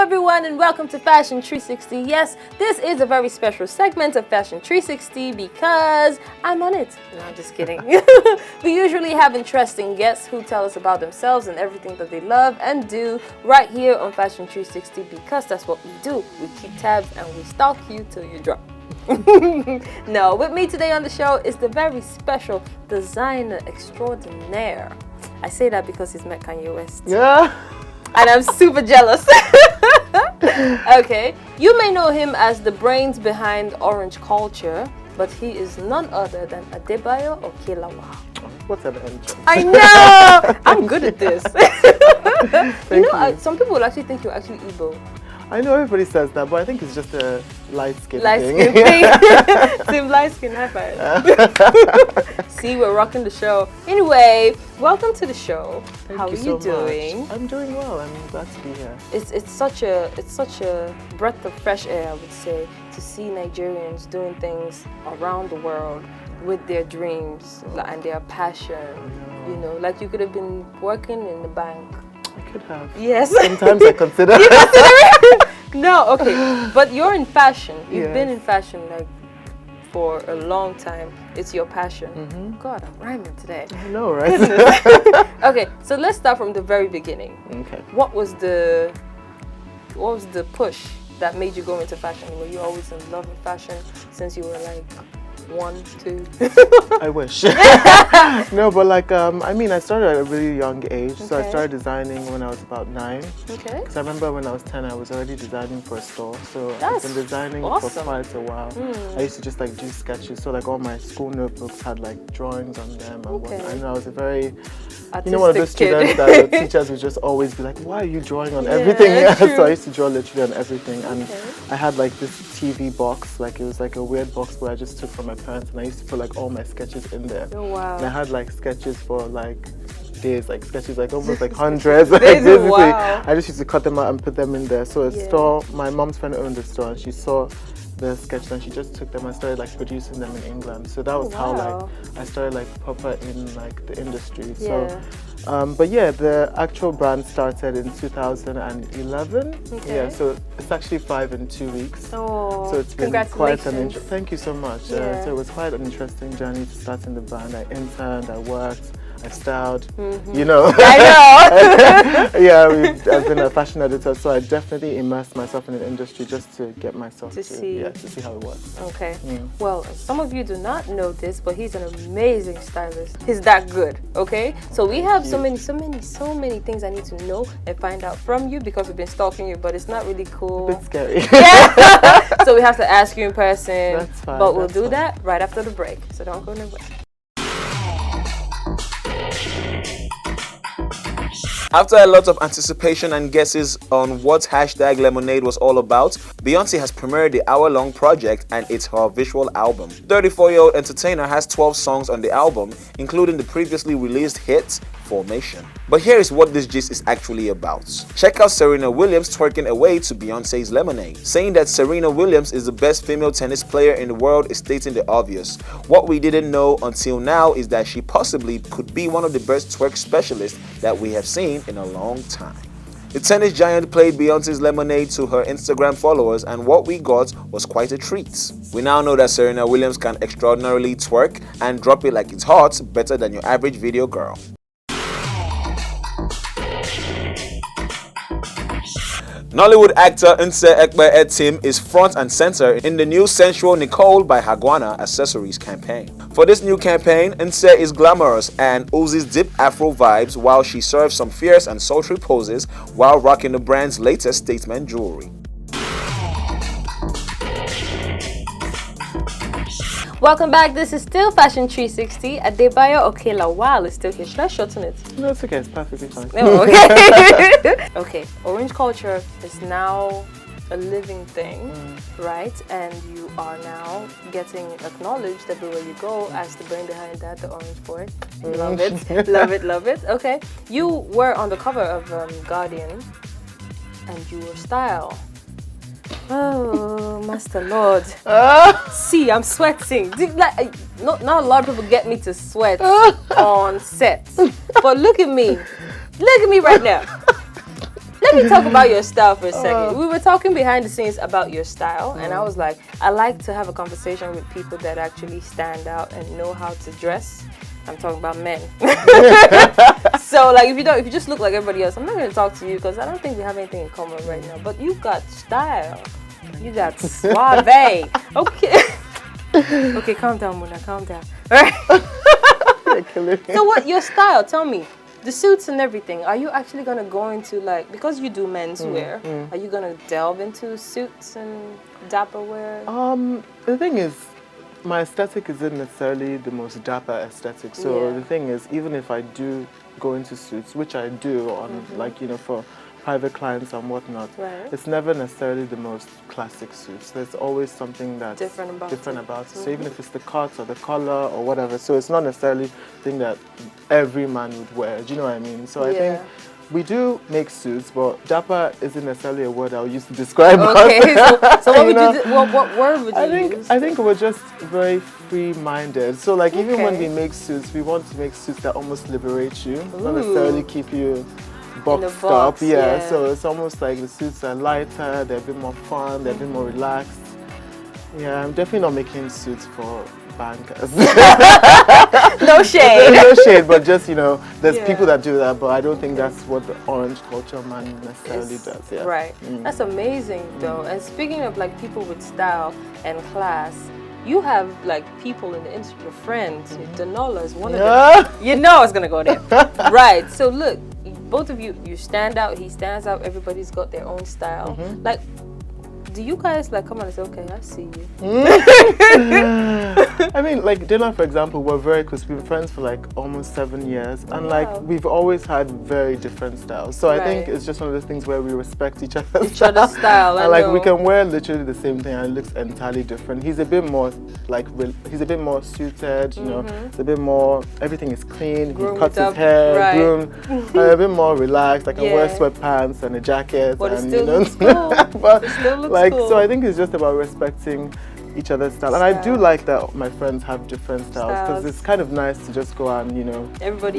everyone, and welcome to Fashion 360. Yes, this is a very special segment of Fashion 360 because I'm on it. No, I'm just kidding. We usually have interesting guests who tell us about themselves and everything that they love and do right here on Fashion 360 because that's what we do. We keep tabs and we stalk you till you drop. No, with me today on the show is the very special designer extraordinaire. I say that because he's met Kanye West. Yeah. And I'm super jealous. Okay, you may know him as the brains behind Orange Culture, but he is none other than Adebayo Oke-Lawal. What's an engine? I know! I'm good at this. You know, some people will actually think you're actually Igbo. I know everybody says that, but I think it's just a light skin Light-skin thing. Same light-skin, high five. See, we're rocking the show. Anyway, welcome to the show. How are you doing? I'm doing well. I'm glad to be here. It's such a breath of fresh air, I would say, to see Nigerians doing things around the world with their dreams and their passion. You know, like you could have been working in the bank. I could have. Yes. Sometimes I consider. You consider it? No, okay. But you're in fashion. You've been in fashion like for a long time. It's your passion. God, I'm rhyming today. I know, right? Okay, so let's start from the very beginning. Okay. What was the push that made you go into fashion? Were you always in love with fashion since you were like 1, 2? I wish. No, but like, I mean, I started at a really young age. So I started designing when I was about 9. Okay. Because I remember when I was 10, I was already designing for a store. So I've been designing for quite a while. I used to just like do sketches. So like all my school notebooks had like drawings on them. And I know I was a very, you know, one of those students that the teachers would just always be like, why are you drawing on everything? So I used to draw literally on everything. And I had like this TV box, like it was like a weird box where I just took from my parents, and I used to put like all my sketches in there. Oh wow! And I had like sketches for like days, like sketches like almost like hundreds. Like, basically, I just used to cut them out and put them in there. So a store, my mom's friend owned the store, and she saw the sketches and she just took them and started like producing them in England. So that was how like I started like proper in like the industry. So but yeah, the actual brand started in 2011. Yeah, so it's actually 5 in 2 weeks. So it's been quite an thank you so much. So it was quite an interesting journey to starting the brand. I interned, I worked, I styled, you know. I know. Yeah, I've been a fashion editor, so I definitely immersed myself in the industry just to get myself to see how it works. Okay. Well, some of you do not know this, but he's an amazing stylist. He's that good. Okay. So we have so many things I need to know and find out from you because we've been stalking you, but it's not really cool. A bit scary. Yeah. So we have to ask you in person. That's fine. But we'll do that right after the break. So don't go nowhere. After a lot of anticipation and guesses on what #Lemonade was all about, Beyonce has premiered the hour-long project and it's her visual album. 34-year-old entertainer has 12 songs on the album, including the previously released hit, Formation. But here is what this gist is actually about. Check out Serena Williams twerking away to Beyonce's Lemonade. Saying that Serena Williams is the best female tennis player in the world is stating the obvious. What we didn't know until now is that she possibly could be one of the best twerk specialists that we have seen in a long time. The tennis giant played Beyonce's Lemonade to her Instagram followers, and what we got was quite a treat. We now know that Serena Williams can extraordinarily twerk and drop it like it's hot, better than your average video girl. Nollywood actor Nse Ekpe is front and center in the new Sensual Nicole by Hagwana Accessories campaign. For this new campaign, Nse is glamorous and oozes deep Afro vibes while she serves some fierce and sultry poses while rocking the brand's latest statement jewelry. Welcome back. This is still Fashion 360. Adebayo Oke-Lawal is still here. Should I shorten it? No, it's okay. It's perfectly fine. Oh, okay. Okay. Orange culture is now a living thing, right? And you are now getting acknowledged everywhere you go as the brain behind that, the Orange Boy. Love it. Love it. Love it. Okay. You were on the cover of Guardian and you were style. Oh, Master Lord. See, I'm sweating. Not a lot of people get me to sweat on set. But look at me. Look at me right now. let me talk about your style for a second. We were talking behind the scenes about your style, and I was like, I like to have a conversation with people that actually stand out and know how to dress. I'm talking about men. So like, if you just look like everybody else, I'm not going to talk to you because I don't think we have anything in common right now. But you got style. You got suave. Okay. Okay, calm down, Muna. Calm down. All right. So what your style? Tell me. The suits and everything, are you actually going to go into like, because you do menswear, are you going to delve into suits and dapper wear? The thing is, my aesthetic isn't necessarily the most dapper aesthetic. So the thing is, even if I do go into suits, which I do on like, you know, for private clients and whatnot, it's never necessarily the most classic suits. There's always something that's different about it. So even if it's the cut or the color or whatever, so it's not necessarily the thing that every man would wear. Do you know what I mean? So I think we do make suits, but dapper isn't necessarily a word I would use to describe us. Okay, so what would what word would you use? I think we're just very free-minded. So like even when we make suits, we want to make suits that almost liberate you, not necessarily keep you boxed up. So it's almost like the suits are lighter, they're a bit more fun, they're a bit more relaxed. Yeah, I'm definitely not making suits for bankers. No shade. No shade, but just, you know, there's people that do that, but I don't think that's what the orange culture man necessarily does. Yeah. Right. That's amazing though. And speaking of like people with style and class, you have like people in the industry, your friends, Danola one of them. You know I was gonna go there. Right. So look, both of you, you stand out, he stands out, everybody's got their own style. Like, do you guys like come on and say, okay, I see you? I mean, like Dylan, for example, we're very close. We've been friends for like almost 7 years, and like we've always had very different styles. So I think it's just one of those things where we respect each other's style. And like we can wear literally the same thing and it looks entirely different. He's a bit more like he's a bit more suited, you know. It's a bit more, everything is clean. He cuts his hair, groomed, a bit more relaxed. I can wear sweatpants and a jacket, but and it still looks cool. but it still looks like cool. So I think it's just about respecting each other's style. And I do like that my friends have different styles, because it's kind of nice to just go out and, you know,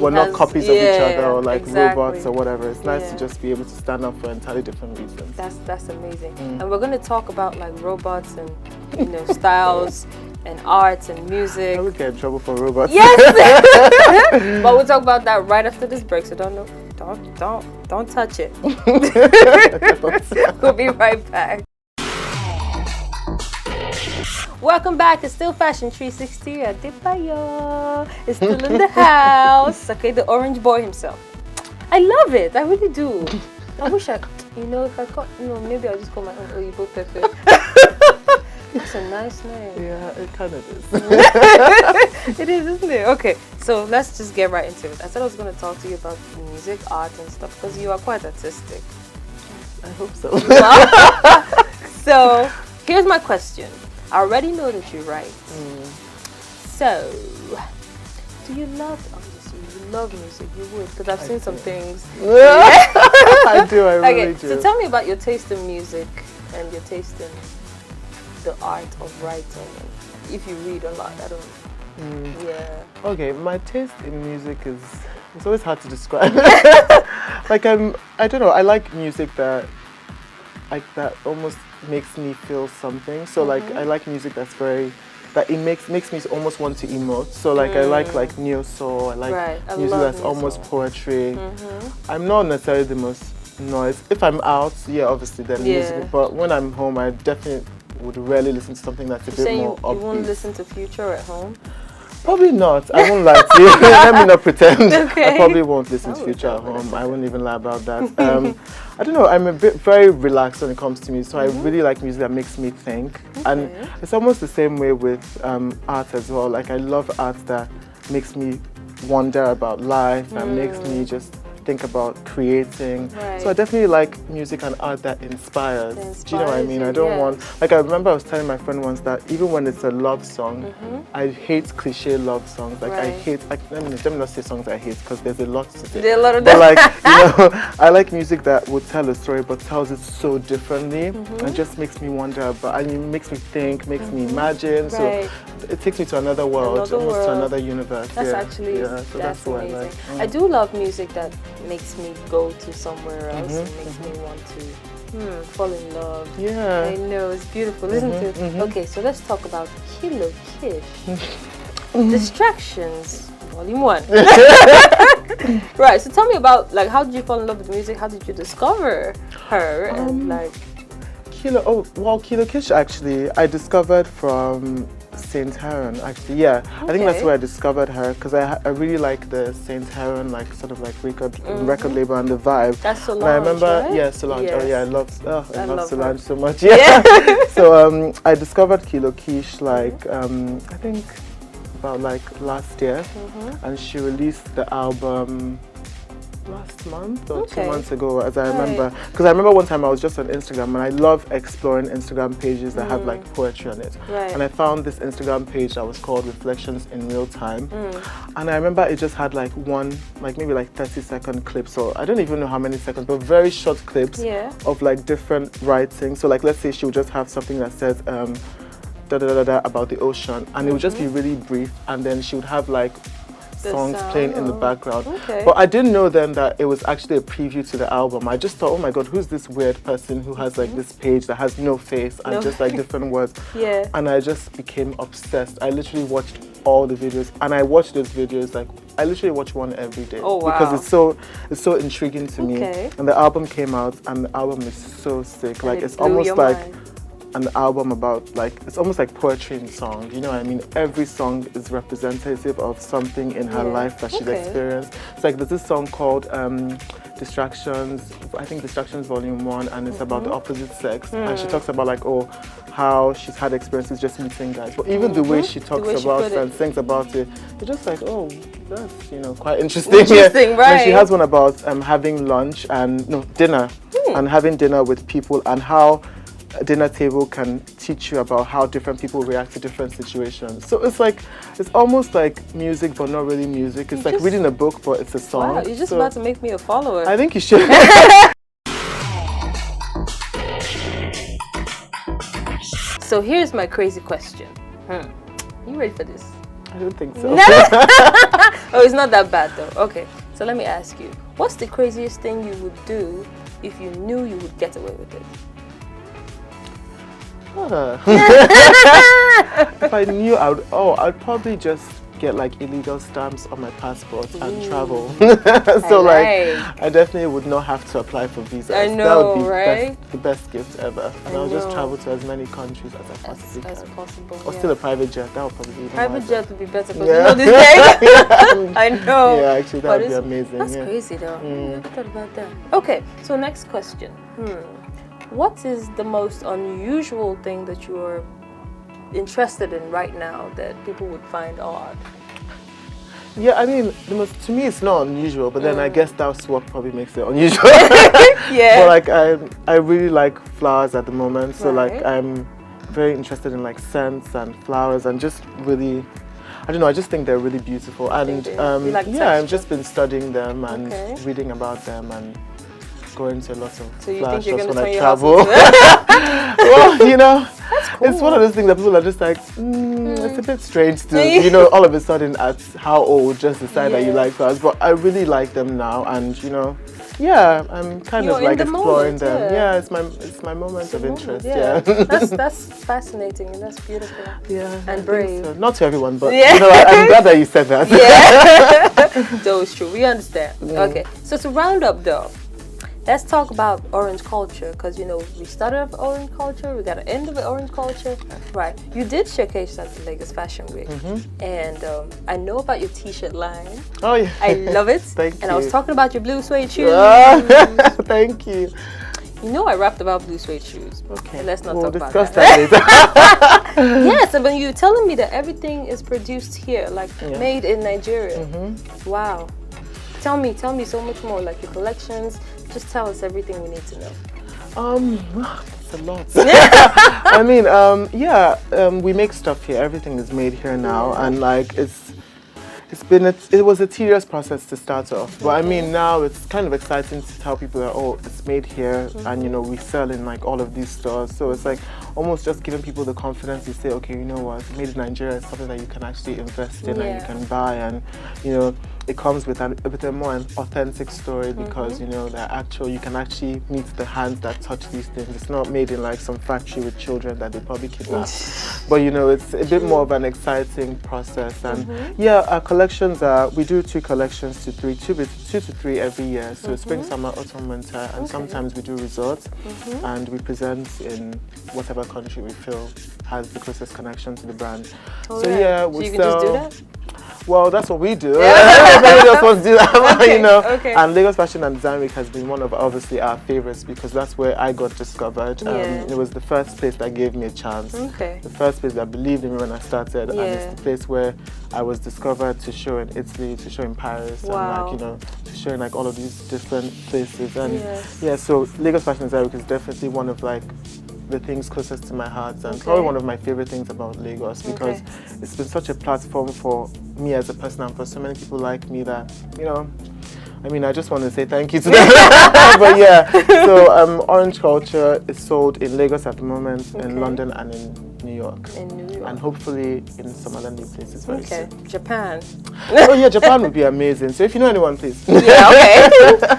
we're not copies of each other or like robots or whatever. It's nice to just be able to stand up for entirely different reasons. That's amazing. And we're going to talk about like robots and, you know, styles and arts and music. I would get in trouble for robots. Yes! But we'll talk about that right after this break, so don't touch it. We'll be right back. Welcome back. It's still Fashion 360. Adebayo is still in the house. Okay, the orange boy himself. I love it. I really do. I wish you know, if I call, you know, maybe I'll just call my own Oyibo Pepe. That's a nice name. Yeah, it kind of is. It is, isn't it? Okay, so let's just get right into it. I said I was going to talk to you about music, art, and stuff, because you are quite artistic. I hope so. So, here's my question. I already know that you write. So, do you love, obviously, you love music, you would, because I've seen some things. I do, I really do. So tell me about your taste in music and your taste in the art of writing. If you read a lot, I don't, Okay, my taste in music is, it's always hard to describe. Like I don't know, I like music that almost makes me feel something. So like I like music that's very, that it makes me almost want to emote. So like I like neo soul, I like music that's almost poetry. I'm not necessarily the most noise. If I'm out, obviously then music, but when I'm home I definitely would rarely listen to something that's a bit more upbeat. You won't listen to Future at home? Probably not. I won't lie to you. Let me not pretend. I probably won't listen to Future at home. I wouldn't even lie about that. I don't know. I'm very relaxed when it comes to music. So I really like music that makes me think. And it's almost the same way with art as well. Like I love art that makes me wonder about life and makes me just think about creating. So I definitely like music and art that inspires. Do you know what I mean? I don't want, like I remember I was telling my friend once that even when it's a love song, I hate cliche love songs. Like I hate, let me not say songs I hate, because there's a lot to say. There are a lot of but like, you know, I like music that would tell a story but tells it so differently and just makes me wonder about, I mean, makes me think, makes me imagine. So it takes me to another world, almost to another universe. That's actually, so that's what amazing. I like. I do love music that makes me go to somewhere else and makes me want to fall in love. Yeah. I know, it's beautiful, isn't it? Okay, so let's talk about Kilo Kish. Distractions, Volume 1. Right, so tell me about, like, how did you fall in love with music? How did you discover her? And like Kilo Kish actually I discovered from Saint Heron, actually. Yeah, I think that's where I discovered her, because I really like the Saint Heron, like sort of like record label and the vibe. That's Solange, and I remember, right? Solange. Yes. Oh yeah, I love Solange so much. Yeah. So I discovered Kilo Kish like I think about like last year, and she released the album last month or 2 months ago, as I remember. Because I remember one time I was just on Instagram, and I love exploring Instagram pages that have like poetry on it. And I found this Instagram page that was called Reflections in Real Time. And I remember it just had like maybe 30-second clips, or I don't even know how many seconds, but very short clips of like different writing. So like, let's say she would just have something that says about the ocean, and it would just be really brief, and then she would have like songs playing in the background. But I didn't know then that it was actually a preview to the album. I just thought, oh my god, who's this weird person who has like this page that has no face and just like different words. And I just became obsessed. I literally watched all the videos, and I watched those videos like I literally watch one every day. Because it's so intriguing to me. And the album came out, and the album is so sick. Like it's almost like an album about, like, it's almost like poetry in song, you know what I mean? Every song is representative of something in her life that she's experienced. It's like there's this song called Distractions, I think Distractions Volume 1, and it's about the opposite sex, and she talks about like, how she's had experiences just meeting guys. But even the way she talks about it and sings about it, you're just like, oh, that's, quite interesting. Right? And she has one about having lunch and, dinner, and having dinner with people, and how a dinner table can teach you about how different people react to different situations. So it's like, it's almost like music, but not really music. It's like reading a book, but it's a song. Wow, you're just about to make me a follower. I think you should. So here's my crazy question. You ready for this? I don't think so. Oh, it's not that bad though. Okay, so let me ask you, what's the craziest thing you would do if you knew you would get away with it? If I knew, I'd probably just get like illegal stamps on my passport and travel. So I definitely would not have to apply for visas. I know, that would be right? the best gift ever. And I'll just travel to as many countries as I possibly can. Possible. Or still a private jet. That would probably be private jet would be better, because this day. I know. Yeah, actually, that would be amazing. That's crazy though. I never thought about that. Okay, so next question. What is the most unusual thing that you are interested in right now that people would find odd? Yeah, I mean, to me it's not unusual, but then I guess that's what probably makes it unusual. But like, I really like flowers at the moment, so like I'm very interested in like scents and flowers, and just really, I don't know, I just think they're really beautiful. And I've just been studying them and reading about them and going to lots of flower shops when I travel. Well, that's cool. It's one of those things that people are just like, it's a bit strange to, all of a sudden at how old just decide that you like flowers. But I really like them now, and I'm kind of like exploring them. Yeah, it's my moment of interest. Yeah. That's fascinating, and that's beautiful. Yeah. And brave. So. Not to everyone, but I'm glad that you said that. Yeah. That was true. We understand. Okay. So to round up though, let's talk about orange culture, because we started with orange culture, we got to end with orange culture. Right. You did showcase at the Lagos Fashion Week, and I know about your t-shirt line. Oh yeah. I love it. Thank you. And I was talking about your blue suede shoes. Thank you. I rapped about blue suede shoes. Okay. And let's not talk about that. We'll discuss that later. Yes, but you're telling me that everything is produced here, like made in Nigeria. Wow. Tell me so much more, like your collections. Just tell us everything we need to know. It's a lot. I mean, we make stuff here. Everything is made here now, and like it was a tedious process to start off, but I mean now it's kind of exciting to tell people that it's made here, and we sell in like all of these stores. So it's like almost just giving people the confidence to say, okay, you know what, made in Nigeria is something that you can actually invest in and you can buy, and it comes with a bit more an authentic story because you know you can actually meet the hands that touch these things. It's not made in like some factory with children that they probably kidnap, but you know it's a bit more of an exciting process. And yeah, our collections we do 2 collections to 3, 2 to 3 every year. So spring, summer, autumn, winter, and sometimes we do resorts and we present in whatever country we feel has the closest connection to the brand. So yeah, we so you can just do that? Well, that's what we do. Everybody else wants to do that, Okay, you know. okay. And Lagos Fashion and Design Week has been one of obviously our favorites because that's where I got discovered. It was the first place that gave me a chance. Okay. The first place that believed in me when I started, and it's the place where I was discovered to show in Italy, to show in Paris, and like, you know, to show in like all of these different places. And yeah, so Lagos Fashion and Design Week is definitely one of like the things closest to my heart and probably one of my favorite things about Lagos because it's been such a platform for me as a person and for so many people like me that, you know, I mean, I just want to say thank you to them. But yeah, so Orange Culture is sold in Lagos at the moment, in London and in New York. And hopefully in some other new places very soon. Japan. Oh yeah, Japan would be amazing. So if you know anyone, please. Yeah, okay.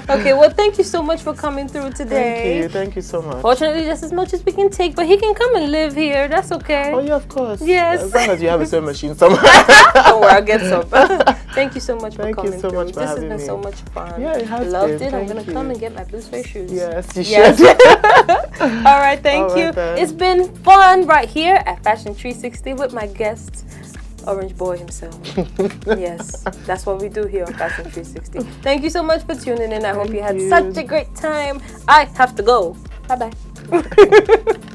Okay, well, thank you so much for coming through today. Thank you so much. Fortunately, just as much as we can take, but he can come and live here. That's okay. Oh yeah, of course. Yes. As long as you have a sewing machine somewhere. Don't worry, I'll get some. Thank you so much for coming through. Thank you so much for This has having been me. so much fun. Yeah, it has Loved been. it. I'm Thank gonna come and get my blue suede shoes. Yes, you Yes. should. All right, thank All you. right, then. It's been fun right here at Fashion 360 with my guest, Orange Boy himself. Yes, that's what we do here on Fashion 360. Thank you so much for tuning in. I hope you had such a great time. I have to go. Bye-bye.